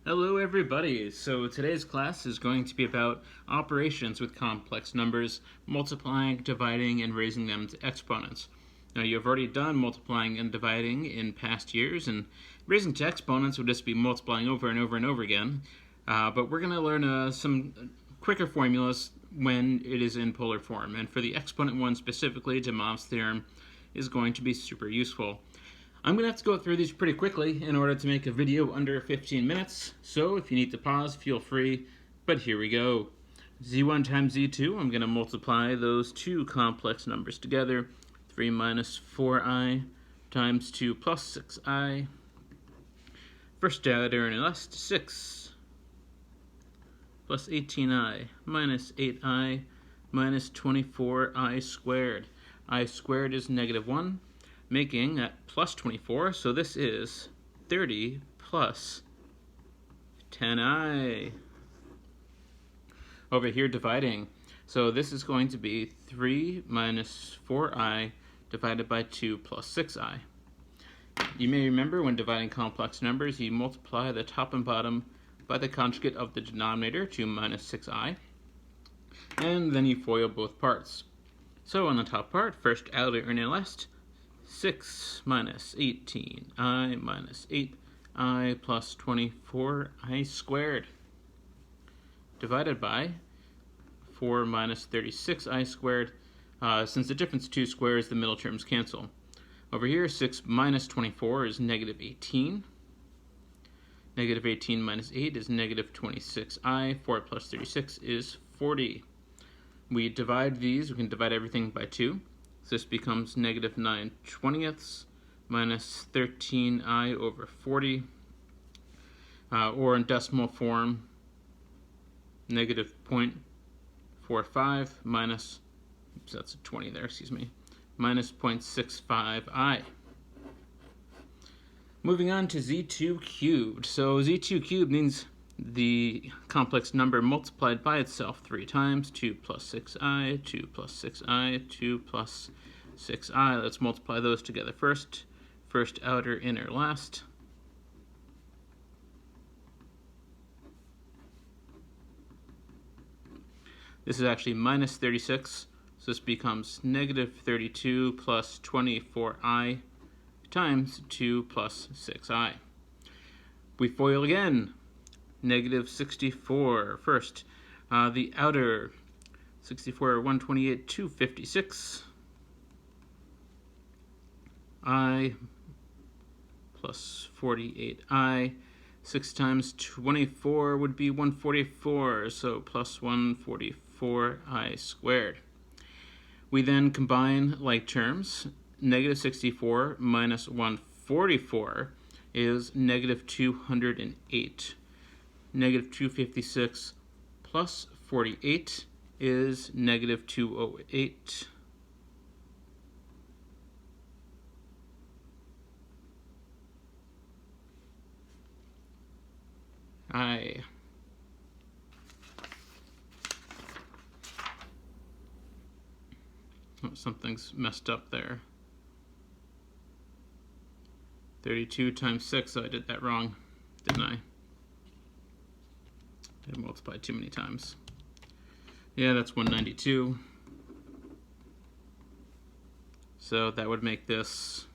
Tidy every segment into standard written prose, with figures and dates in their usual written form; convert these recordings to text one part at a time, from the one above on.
Hello everybody! So today's class is going to be about operations with complex numbers, multiplying, dividing, and raising them to exponents. Now you've already done multiplying and dividing in past years, and raising to exponents would just be multiplying over and over and over again. But we're going to learn some quicker formulas when it is in polar form. And for the exponent one specifically, de Moivre's theorem is going to be super useful. I'm going to have to go through these pretty quickly in order to make a video under 15 minutes, so if you need to pause, feel free, but here we go. z1 times z2, I'm going to multiply those two complex numbers together. 3 minus 4i times 2 plus 6i. First adder and last, 6 plus 18i minus 8i minus 24i squared. I squared is negative 1. Making that plus 24, so this is 30 plus 10i. Over here dividing, so this is going to be 3 minus 4i divided by 2 plus 6i. You may remember when dividing complex numbers, you multiply the top and bottom by the conjugate of the denominator, 2 minus 6i, and then you FOIL both parts. So on the top part, first outer and last, 6 minus 18i minus 8i plus 24i squared divided by 4 minus 36i squared. Since the difference of two squares, the middle terms cancel. Over here, 6 minus 24 is negative 18. Negative 18 minus 8 is negative 26i. 4 plus 36 is 40. We divide these, we can divide everything by 2. So this becomes negative 9/20 minus 13i over 40, or in decimal form, negative 0.45 minus, oops, that's a 20 there, excuse me, minus 0.65i. Moving on to z2 cubed. So z2 cubed means the complex number multiplied by itself 3 times, 2 plus 6i, 2 plus 6i, 2 plus 6i. Let's multiply those together first. First outer, inner, last. This is actually minus 36, so this becomes negative 32 plus 24i times 2 plus 6i. We FOIL again. Negative 64 first. The outer, 64, 128, 256. I plus 48i. 6 times 24 would be 144, so plus 144i squared. We then combine like terms. Negative 64 minus 144 is negative 208. Negative 256 plus 48 is negative 208. Something's messed up there. 32 times 6, so I did that wrong, didn't I? I multiplied too many times. Yeah, that's 192. So that would make this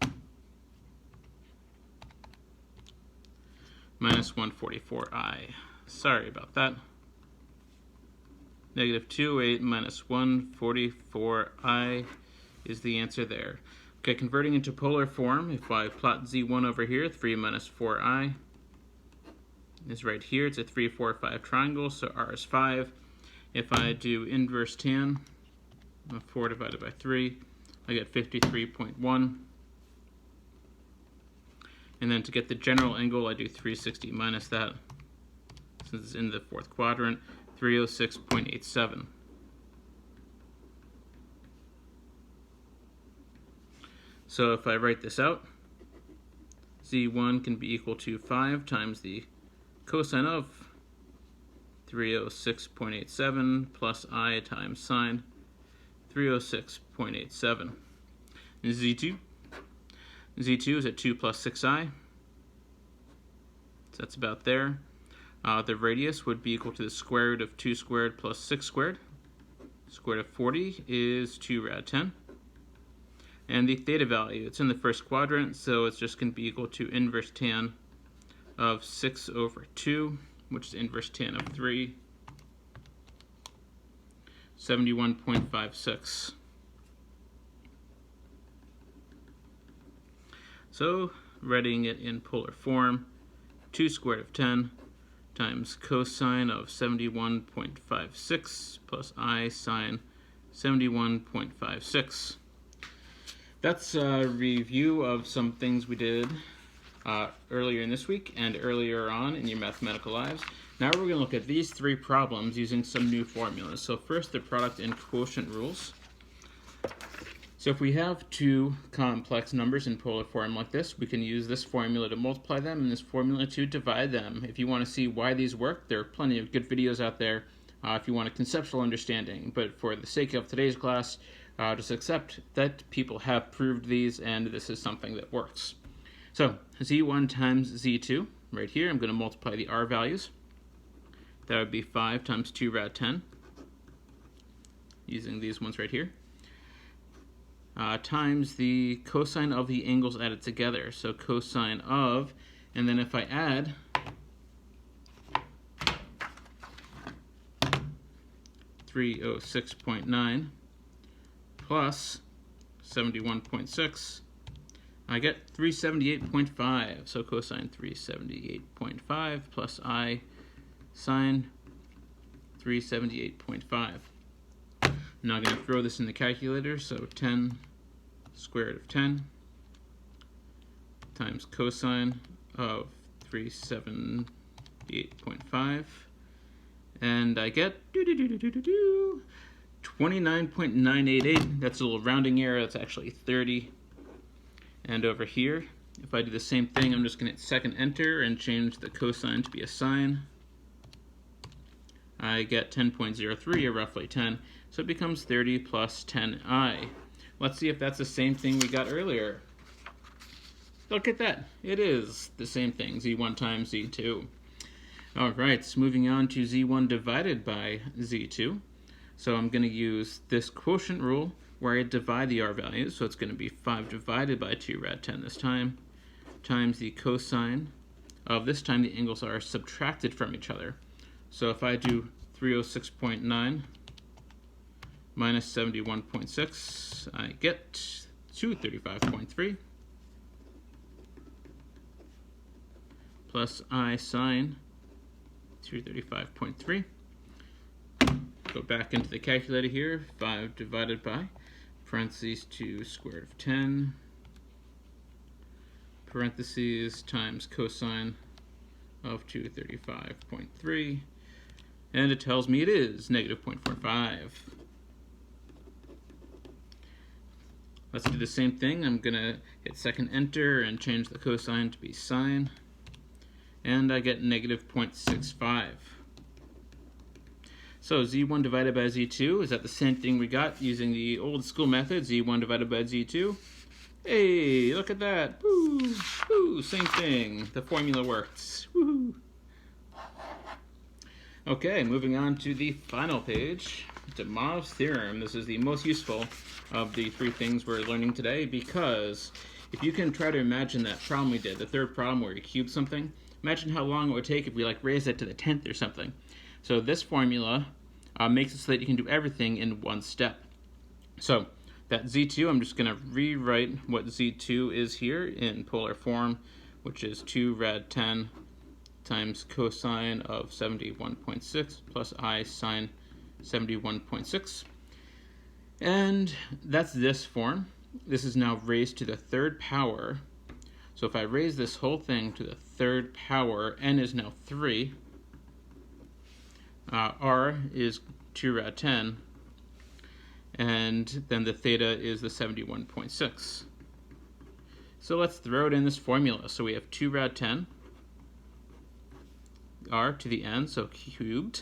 minus 144i. Sorry about that. Negative 208 minus 144i is the answer there. Okay, converting into polar form, if I plot z1 over here, 3 minus 4i is right here. It's a 3, 4, 5 triangle, so r is 5. If I do inverse tan of 4 divided by 3, I get 53.1. And then to get the general angle, I do 360 minus that, since it's in the fourth quadrant, 306.87. So if I write this out, z1 can be equal to 5 times the cosine of 306.87 plus I times sine 306.87. And z2 is at 2 plus 6i. So that's about there. The radius would be equal to the square root of 2 squared plus 6 squared. Square root of 40 is 2 rad 10. And the theta value, it's in the first quadrant, so it's just going to be equal to inverse tan of 6 over 2, which is inverse tan of 3, 71.56. So, writing it in polar form, 2 squared of 10 times cosine of 71.56 plus I sine 71.56. That's a review of some things we did earlier in this week and earlier on in your mathematical lives. Now we're going to look at these three problems using some new formulas. So first, the product and quotient rules. So if we have two complex numbers in polar form like this, we can use this formula to multiply them and this formula to divide them. If you want to see why these work, there are plenty of good videos out there if you want a conceptual understanding. But for the sake of today's class, just accept that people have proved these and this is something that works. So z1 times z2, right here, I'm going to multiply the r values. That would be 5 times 2 rad 10, using these ones right here, times the cosine of the angles added together. So cosine of, and then if I add $306.9 plus 71.6, I get 378.5. So cosine 378.5 plus I sine 378.5. Now I'm going to throw this in the calculator, so 10 square root of 10 times cosine of 378.5, and I get 29.988. That's a little rounding error, that's actually 30. And over here, if I do the same thing, I'm just going to hit second enter and change the cosine to be a sine. I get 10.03, or roughly 10, so it becomes 30 plus 10i. Let's see if that's the same thing we got earlier. Look at that, it is the same thing, z1 times z2. Alright, so moving on to z1 divided by z2. So I'm going to use this quotient rule where I divide the r values, so it's going to be 5 divided by 2 rad 10 this time, times the cosine of, this time the angles are subtracted from each other. So if I do 306.9 minus 71.6, I get 235.3 plus I sine 235.3. Go back into the calculator here, 5 divided by, parentheses 2 square root of 10, parentheses times cosine of 235.3, and it tells me it is negative 0.45. Let's do the same thing. I'm going to hit second enter and change the cosine to be sine, and I get negative 0.65. So z1 divided by z2, is that the same thing we got using the old school method, z1 divided by z2? Hey, look at that. Woo, woo, same thing. The formula works. Woo. Okay, moving on to the final page, de Moivre's theorem. This is the most useful of the three things we're learning today, because if you can try to imagine that problem we did, the third problem where you cube something, imagine how long it would take if we raised it to the 10th or something. So this formula makes it so that you can do everything in one step. So that z2, I'm just going to rewrite what z2 is here in polar form, which is 2 rad 10 times cosine of 71.6 plus I sine 71.6. And that's this form. This is now raised to the third power. So if I raise this whole thing to the third power, n is now 3. R is 2 rad 10, and then the theta is the 71.6. So let's throw it in this formula. So we have 2 rad 10, r to the n, so cubed,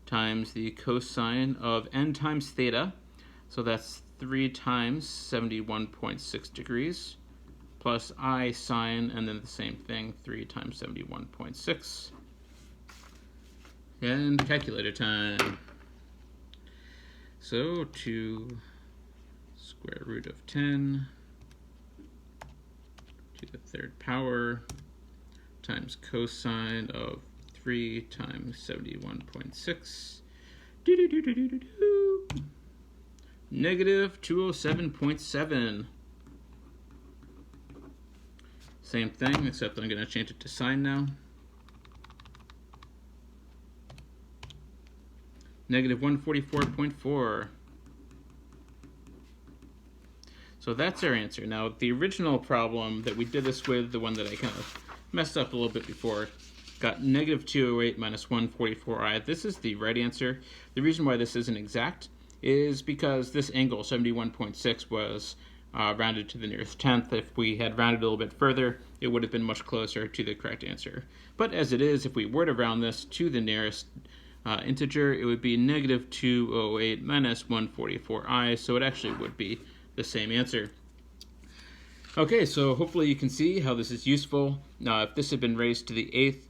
times the cosine of n times theta, so that's 3 times 71.6 degrees, plus I sine, and then the same thing, 3 times 71.6. And calculator time. So 2 square root of 10 to the third power times cosine of 3 times 71.6. Negative 207.7. Same thing, except I'm going to change it to sine now. Negative 144.4. So that's our answer. Now, the original problem that we did this with, the one that I kind of messed up a little bit before, got negative 208 minus 144i. This is the right answer. The reason why this isn't exact is because this angle, 71.6, was rounded to the nearest tenth. If we had rounded a little bit further, it would have been much closer to the correct answer. But as it is, if we were to round this to the nearest integer, it would be negative 208 minus 144i, so it actually would be the same answer. Okay, so hopefully you can see how this is useful. Now, if this had been raised to the 8th,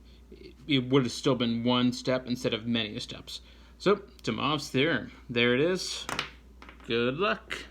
it would have still been one step instead of many steps. So, Timov's theorem. There it is. Good luck.